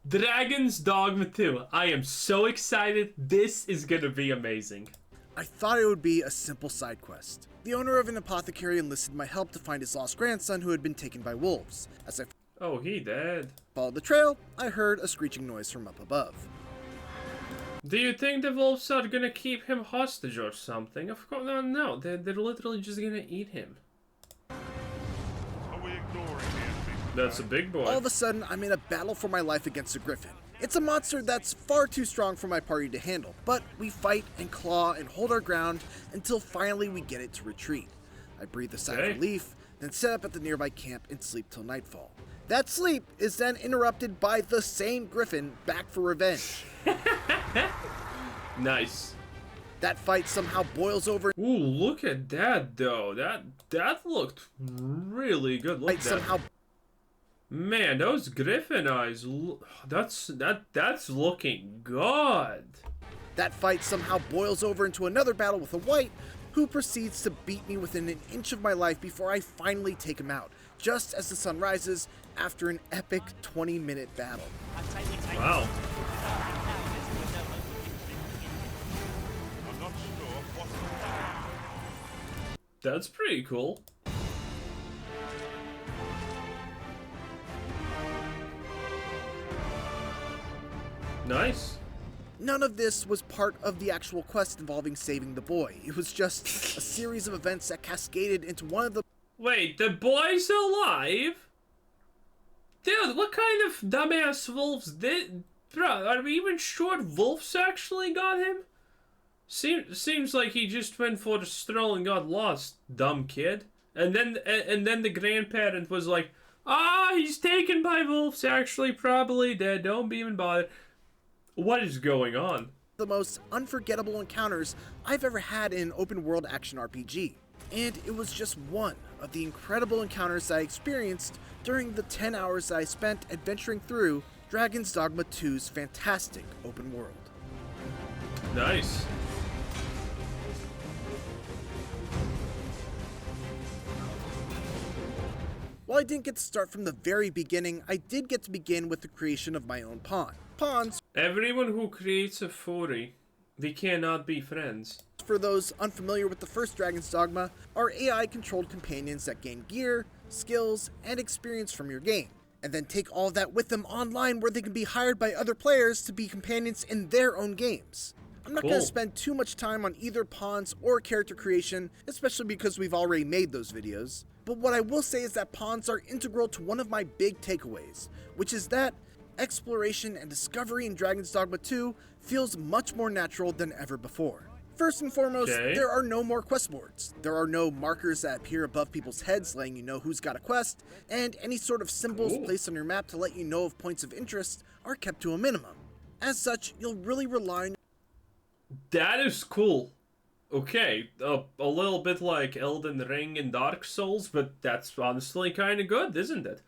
Dragon's Dogma 2. I am so excited. This is gonna be amazing. I thought it would be a simple side quest. The owner of an apothecary enlisted my help to find his lost grandson who had been taken by wolves. As I Oh, he dead. followed the trail, I heard a screeching noise from up above. Do you think the wolves are gonna keep him hostage or something? Of course, no. They're literally just gonna eat him. Are we ignoring the enemy? That's a big boy. All of a sudden, I'm in a battle for my life against a griffin. It's a monster that's far too strong for my party to handle, but we fight and claw and hold our ground until finally we get it to retreat. I breathe a sigh of relief, then set up at the nearby camp and sleep till nightfall. That sleep is then interrupted by the same griffin back for revenge. Nice. That fight somehow boils over. Ooh, look at that though. That looked really good. Look at that. Man, those griffin eyes. That's looking good. That fight somehow boils over into another battle with a white, who proceeds to beat me within an inch of my life before I finally take him out, just as the sun rises after an epic 20-minute battle. Wow. I'm not sure what. That's pretty cool. Nice. None of this was part of the actual quest involving saving the boy. It was just a series of events that cascaded into one of the... Wait, the boy's alive? Dude, what kind of dumbass wolves did... Bro, are we even sure wolves actually got him? Seems like he just went for the stroll and got lost, dumb kid. And then the grandparent was like, he's taken by wolves, actually probably dead, don't even bother. What is going on? The most unforgettable encounters I've ever had in an open world action RPG. And it was just one of the incredible encounters I experienced during the 10 hours I spent adventuring through Dragon's Dogma 2's fantastic open world. Nice. While I didn't get to start from the very beginning, I did get to begin with the creation of my own pawn. Pawns, Everyone who creates a furry, they cannot be friends. for those unfamiliar with the first Dragon's Dogma, are AI-controlled companions that gain gear, skills, and experience from your game, and then take all of that with them online where they can be hired by other players to be companions in their own games. I'm not going to spend too much time on either pawns or character creation, especially because we've already made those videos. But what I will say is that pawns are integral to one of my big takeaways, which is that exploration and discovery in Dragon's Dogma 2 feels much more natural than ever before. First and foremost, there are no more quest boards. There are no markers that appear above people's heads letting you know who's got a quest, and any sort of symbols placed on your map to let you know of points of interest are kept to a minimum. As such, you'll really rely on... That is cool. Okay, a little bit like Elden Ring and Dark Souls, but that's honestly kind of good, isn't it?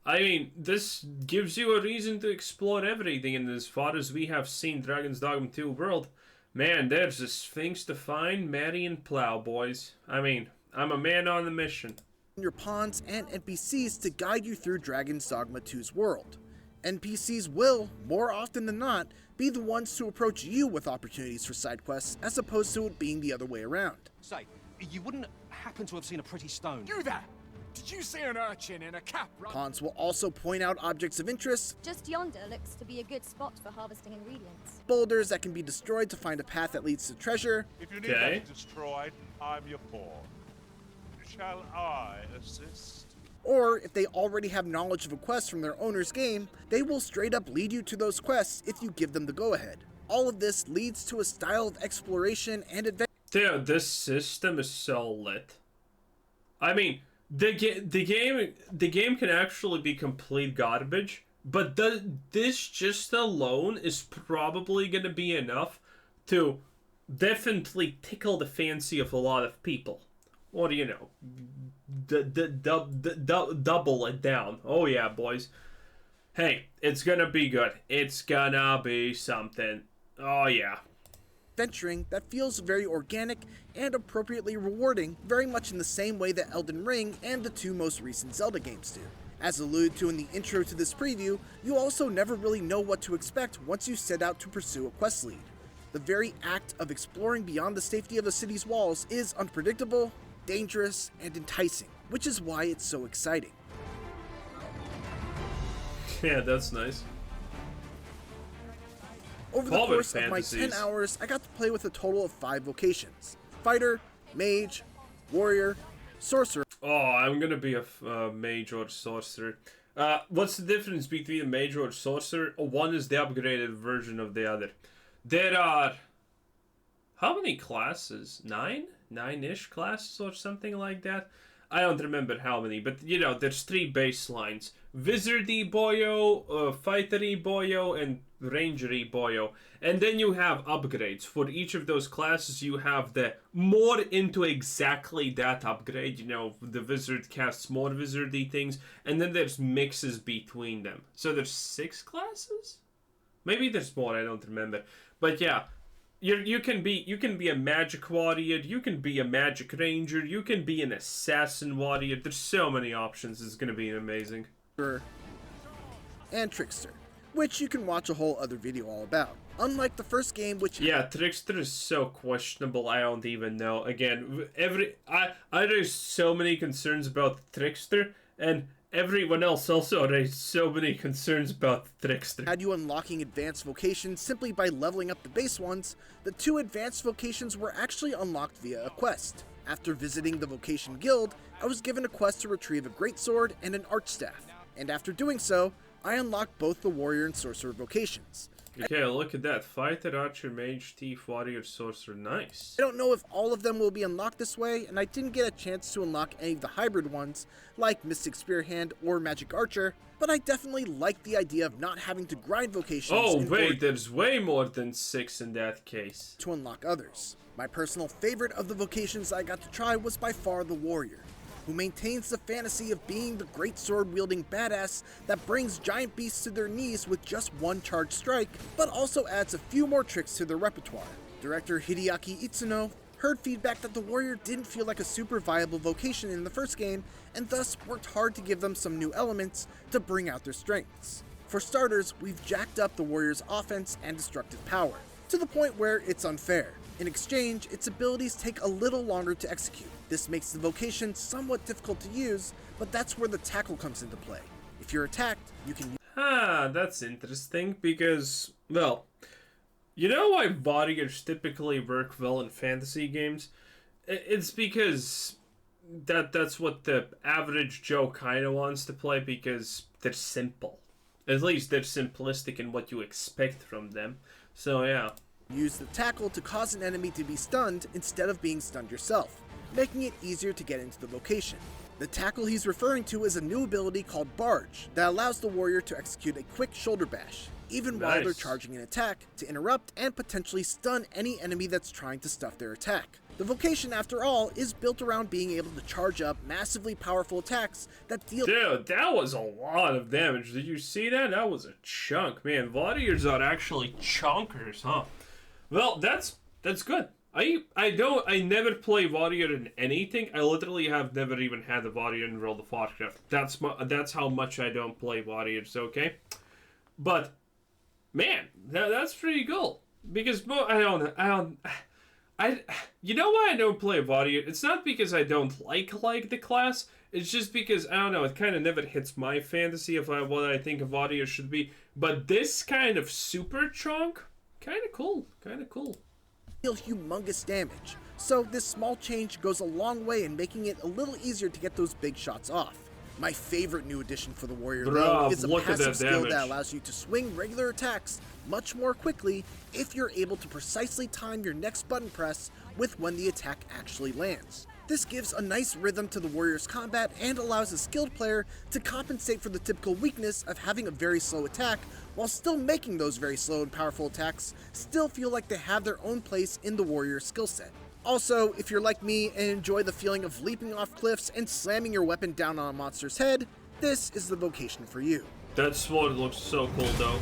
I mean, this gives you a reason to explore everything, and as far as we have seen Dragon's Dogma 2 world, man, there's a sphinx to find, marry, and plow, boys. I mean, I'm a man on a mission. Your pawns and NPCs to guide you through Dragon's Dogma 2's world. NPCs will, more often than not, be the ones to approach you with opportunities for side quests, as opposed to it being the other way around. Say, you wouldn't happen to have seen a pretty stone? You there! Did you see an urchin in a cap? Pawns will also point out objects of interest, Just yonder looks to be a good spot for harvesting ingredients. boulders that can be destroyed to find a path that leads to treasure, If you need that destroyed, I'm your pawn. Shall I assist? or if they already have knowledge of a quest from their owner's game, they will straight up lead you to those quests if you give them the go-ahead. All of this leads to a style of exploration and adventure. Dude, this system is so lit. I mean, the game can actually be complete garbage, but this just alone is probably gonna be enough to definitely tickle the fancy of a lot of people. Or, you know, double it down. Oh yeah, boys. Hey, it's gonna be good. It's gonna be something. Oh yeah. Adventuring that feels very organic and appropriately rewarding, very much in the same way that Elden Ring and the two most recent Zelda games do. As alluded to in the intro to this preview, you also never really know what to expect once you set out to pursue a quest lead. The very act of exploring beyond the safety of a city's walls is unpredictable, dangerous, and enticing, which is why it's so exciting. Yeah, that's nice. Over the course of my 10 hours, I got to play with a total of 5 vocations: Fighter, Mage, Warrior, Sorcerer. Oh, I'm gonna be a mage or sorcerer. What's the difference between a mage or sorcerer? One is the upgraded version of the other. There are... how many classes? 9? 9-ish classes or something like that? I don't remember how many, but you know, there's 3 baselines. Wizardy boyo, fightery boyo, and rangery boyo. And then you have upgrades. For each of those classes, you have the more into exactly that upgrade. You know, the wizard casts more wizardy things, and then there's mixes between them. So there's 6 classes? Maybe there's more, I don't remember. But yeah, you can be a magic warrior, you can be a magic ranger, you can be an assassin warrior. There's so many options. It's gonna be amazing. And Trickster, which you can watch a whole other video all about. Unlike the first game, which... yeah, Trickster is so questionable, I don't even know. Again, I raised so many concerns about Trickster, and everyone else also raised so many concerns about Trickster. Had you unlocking advanced vocations simply by leveling up the base ones, the 2 advanced vocations were actually unlocked via a quest. After visiting the Vocation Guild, I was given a quest to retrieve a greatsword and an archstaff, and after doing so, I unlocked both the Warrior and Sorcerer vocations. Okay, look at that. Fighter, Archer, Mage, Thief, Warrior, Sorcerer. Nice. I don't know if all of them will be unlocked this way, and I didn't get a chance to unlock any of the hybrid ones, like Mystic Spearhand or Magic Archer, but I definitely like the idea of not having to grind vocations. Oh wait, there's way more than 6 in that case. To unlock others. My personal favorite of the vocations I got to try was by far the Warrior, who maintains the fantasy of being the great sword-wielding badass that brings giant beasts to their knees with just 1 charged strike, but also adds a few more tricks to their repertoire. Director Hideaki Itsuno heard feedback that the Warrior didn't feel like a super viable vocation in the first game, and thus worked hard to give them some new elements to bring out their strengths. For starters, we've jacked up the Warrior's offense and destructive power, to the point where it's unfair. In exchange, its abilities take a little longer to execute. This makes the vocation somewhat difficult to use, but that's where the tackle comes into play. If you're attacked, you can... That's interesting, because, well, you know why warriors typically work well in fantasy games? It's because that's what the average Joe kind of wants to play, because they're simple. At least they're simplistic in what you expect from them. So yeah. Use the tackle to cause an enemy to be stunned instead of being stunned yourself, making it easier to get into the vocation. The tackle he's referring to is a new ability called Barge that allows the warrior to execute a quick shoulder bash, even while they're charging an attack, to interrupt and potentially stun any enemy that's trying to stuff their attack. The vocation, after all, is built around being able to charge up massively powerful attacks that deal... Dude, that was a lot of damage. Did you see that? That was a chunk. Man, warriors are actually chunkers, huh? Well, that's good. I never play warrior in anything. I literally have never even had a warrior in World of Warcraft. That's how much I don't play warriors, okay? But man, that's pretty cool. Because you know why I don't play warrior? It's not because I don't like the class. It's just because, I don't know, it kind of never hits my fantasy of what I think a warrior should be. But this kind of super chunk, kind of cool. Deal humongous damage, so this small change goes a long way in making it a little easier to get those big shots off. My favorite new addition for the warrior, though, is a passive skill that allows you to swing regular attacks much more quickly if you're able to precisely time your next button press with when the attack actually lands. This gives a nice rhythm to the warrior's combat and allows a skilled player to compensate for the typical weakness of having a very slow attack, while still making those very slow and powerful attacks still feel like they have their own place in the warrior's skill set. Also, if you're like me and enjoy the feeling of leaping off cliffs and slamming your weapon down on a monster's head, this is the vocation for you. That sword looks so cool, though.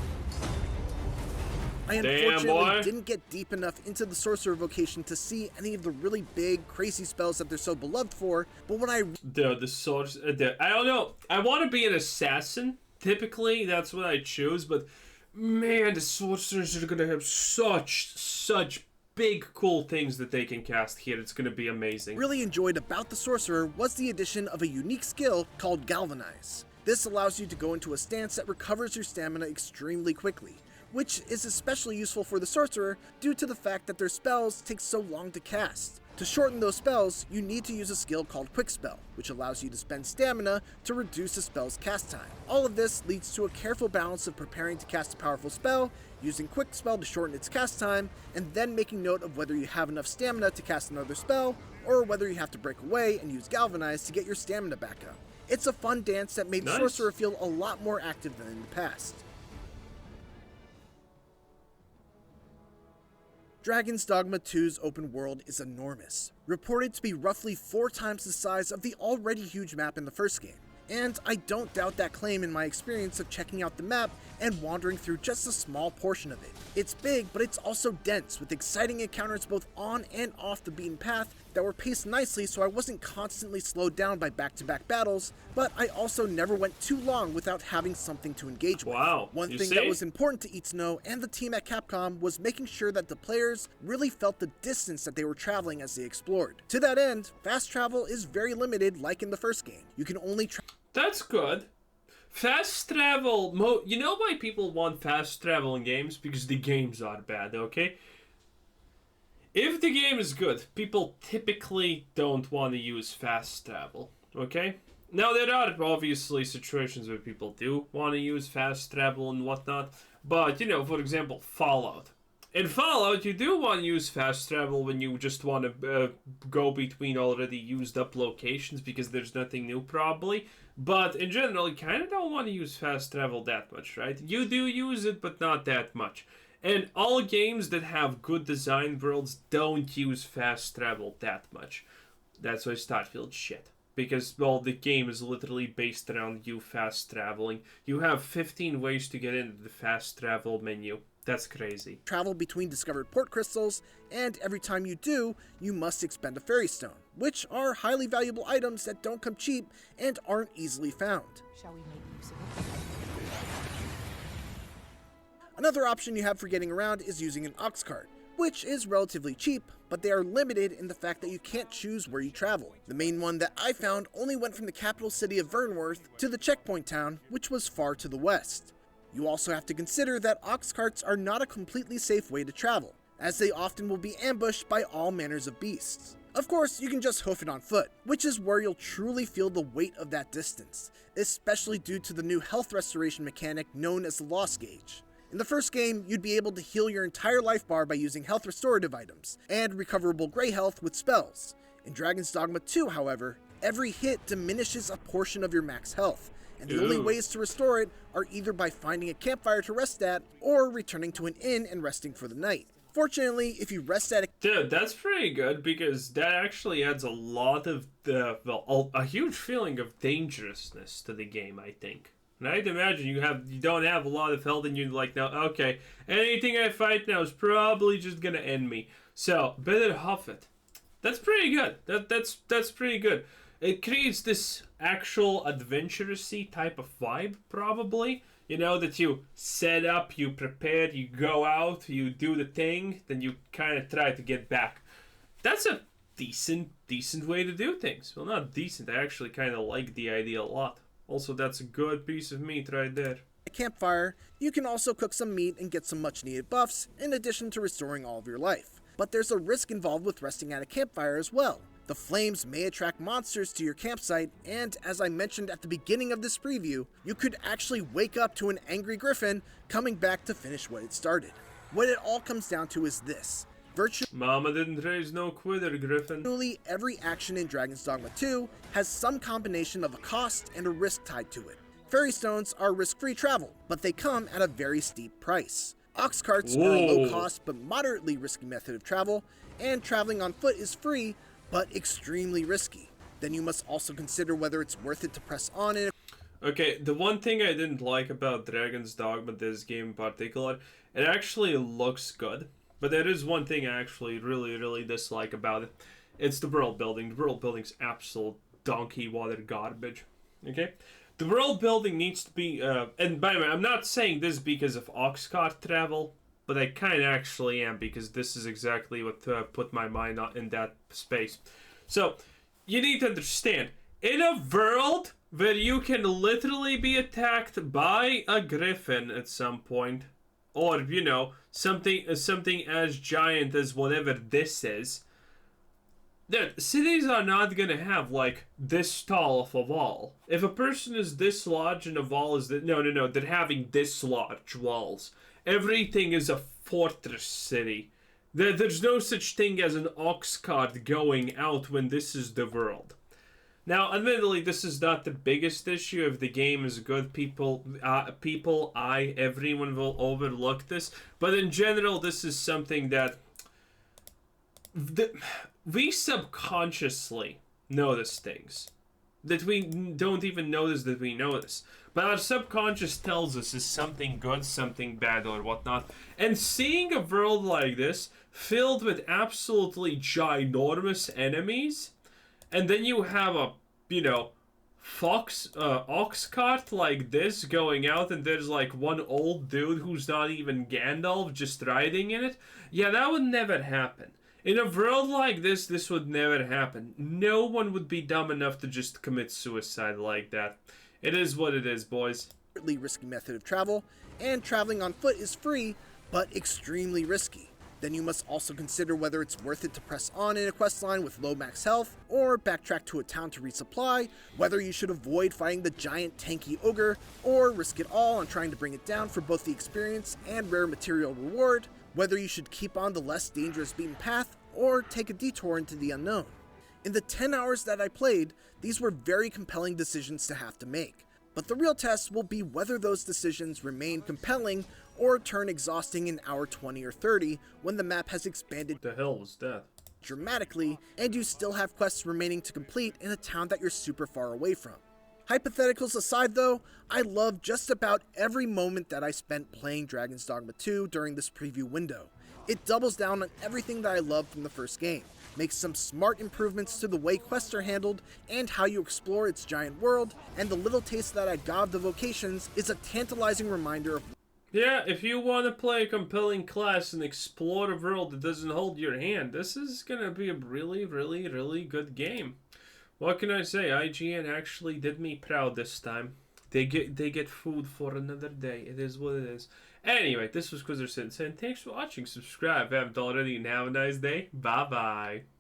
I Damn, unfortunately boy. didn't get deep enough into the sorcerer vocation to see any of the really big, crazy spells that they're so beloved for, but when I The source. I don't know. I want to be an assassin. Typically, that's what I choose. But man, the sorcerers are gonna have such big, cool things that they can cast here. It's gonna be amazing. really enjoyed about the sorcerer was the addition of a unique skill called Galvanize. This allows you to go into a stance that recovers your stamina extremely quickly, which is especially useful for the sorcerer due to the fact that their spells take so long to cast. To shorten those spells, you need to use a skill called Quick Spell, which allows you to spend stamina to reduce a spell's cast time. All of this leads to a careful balance of preparing to cast a powerful spell, using Quick Spell to shorten its cast time, and then making note of whether you have enough stamina to cast another spell, or whether you have to break away and use Galvanize to get your stamina back up. It's a fun dance that made the Nice. sorcerer feel a lot more active than in the past. Dragon's Dogma 2's open world is enormous, reported to be roughly 4 times the size of the already huge map in the first game. And I don't doubt that claim in my experience of checking out the map and wandering through just a small portion of it. It's big, but it's also dense, with exciting encounters both on and off the beaten path that were paced nicely so I wasn't constantly slowed down by back-to-back battles, but I also never went too long without having something to engage with. Wow, One you thing see? that was important to Eat Snow and the team at Capcom was making sure that the players really felt the distance that they were traveling as they explored. To that end, fast travel is very limited like in the first game. You can only That's good. Fast travel. You know why people want fast travel in games? Because the games are bad, okay? If the game is good, people typically don't want to use fast travel, okay? Now, there are obviously situations where people do want to use fast travel and whatnot, but, you know, for example, Fallout. In Fallout, you do want to use fast travel when you just want to go between already used up locations because there's nothing new, probably. But in general, you kind of don't want to use fast travel that much, right? You do use it, but not that much. And all games that have good design worlds don't use fast travel that much. That's why Starfield's shit. Because, well, the game is literally based around you fast traveling. You have 15 ways to get into the fast travel menu. That's crazy. travel between discovered port crystals, and every time you do, you must expend a fairy stone, which are highly valuable items that don't come cheap and aren't easily found. Shall we make use of it? Another option you have for getting around is using an ox cart, which is relatively cheap, but they are limited in the fact that you can't choose where you travel. The main one that I found only went from the capital city of Vernworth to the checkpoint town, which was far to the west. You also have to consider that ox carts are not a completely safe way to travel, as they often will be ambushed by all manners of beasts. Of course, you can just hoof it on foot, which is where you'll truly feel the weight of that distance, especially due to the new health restoration mechanic known as the loss gauge. In the first game, you'd be able to heal your entire life bar by using health restorative items, and recoverable gray health with spells. In Dragon's Dogma 2, however, every hit diminishes a portion of your max health, and the only ways to restore it are either by finding a campfire to rest at, or returning to an inn and resting for the night. Fortunately, if you rest at a Dude, that's pretty good because that actually adds a lot of a huge feeling of dangerousness to the game, I think. And I'd imagine you don't have a lot of health and you're like, no, okay, anything I fight now is probably just gonna end me. So, better huff it. That's pretty good. That's pretty good. It creates this actual adventurous-y type of vibe, probably. You know, that you set up, you prepare, you go out, you do the thing, then you kind of try to get back. That's a decent way to do things. Well, not decent, I actually kind of like the idea a lot. Also, that's a good piece of meat right there. campfire, you can also cook some meat and get some much needed buffs, in addition to restoring all of your life. But there's a risk involved with resting at a campfire as well. The flames may attract monsters to your campsite, and as I mentioned at the beginning of this preview, you could actually wake up to an angry griffin coming back to finish what it started. What it all comes down to is this. Mama didn't raise no quitter, Griffin. Virtually every action in Dragon's Dogma 2 has some combination of a cost and a risk tied to it. Fairy stones are risk-free travel, but they come at a very steep price. Ox carts are a low-cost but moderately risky method of travel, and traveling on foot is free, but extremely risky. Then you must also consider whether it's worth it to press on in Okay, the one thing I didn't like about Dragon's Dogma, this game in particular, it actually looks good. But there is one thing I actually really dislike about it. It's the world building. The world building's absolute donkey water garbage. Okay? The world building needs to be, and by the way, I'm not saying this because of oxcart travel, but I kind of actually am, because this is exactly what put my mind in that space. So, you need to understand, in a world where you can literally be attacked by a griffin at some point, or, you know, something as giant as whatever this is, dude, cities are not gonna have, like, this tall of a wall. If a person is this large and a wall is that, no, they're having this large walls. Everything is a fortress city. There's no such thing as an ox cart going out when this is the world. Now, admittedly, this is not the biggest issue. If the game is good, everyone will overlook this. But in general, this is something that we subconsciously notice things that we don't even notice that we notice. But our subconscious tells us is something good, something bad, or whatnot. And seeing a world like this, filled with absolutely ginormous enemies, and then you have a, you know, ox cart like this going out, and there's like one old dude who's not even Gandalf just riding in it. Yeah, that would never happen. In a world like this, this would never happen. No one would be dumb enough to just commit suicide like that. It is what it is, boys. Risky method of travel, and traveling on foot is free, but extremely risky. Then you must also consider whether it's worth it to press on in a questline with low max health, or backtrack to a town to resupply, whether you should avoid fighting the giant tanky ogre, or risk it all on trying to bring it down for both the experience and rare material reward, whether you should keep on the less dangerous beaten path, or take a detour into the unknown. In the 10 hours that I played, these were very compelling decisions to have to make. But the real test will be whether those decisions remain compelling or turn exhausting in hour 20 or 30 when the map has expanded The hell was that? dramatically and you still have quests remaining to complete in a town that you're super far away from. Hypotheticals aside though, I loved just about every moment that I spent playing Dragon's Dogma 2 during this preview window. It doubles down on everything that I loved from the first game, makes some smart improvements to the way quests are handled and how you explore its giant world, and the little taste that I got of the vocations is a tantalizing reminder of Yeah, if you want to play a compelling class and explore a world that doesn't hold your hand, this is gonna be a really good game. What can I say? IGN actually did me proud this time. They get food for another day. It is what it is. Anyway, this was Quizzer saying thanks for watching. Subscribe if you haven't already, and have a nice day. Bye bye.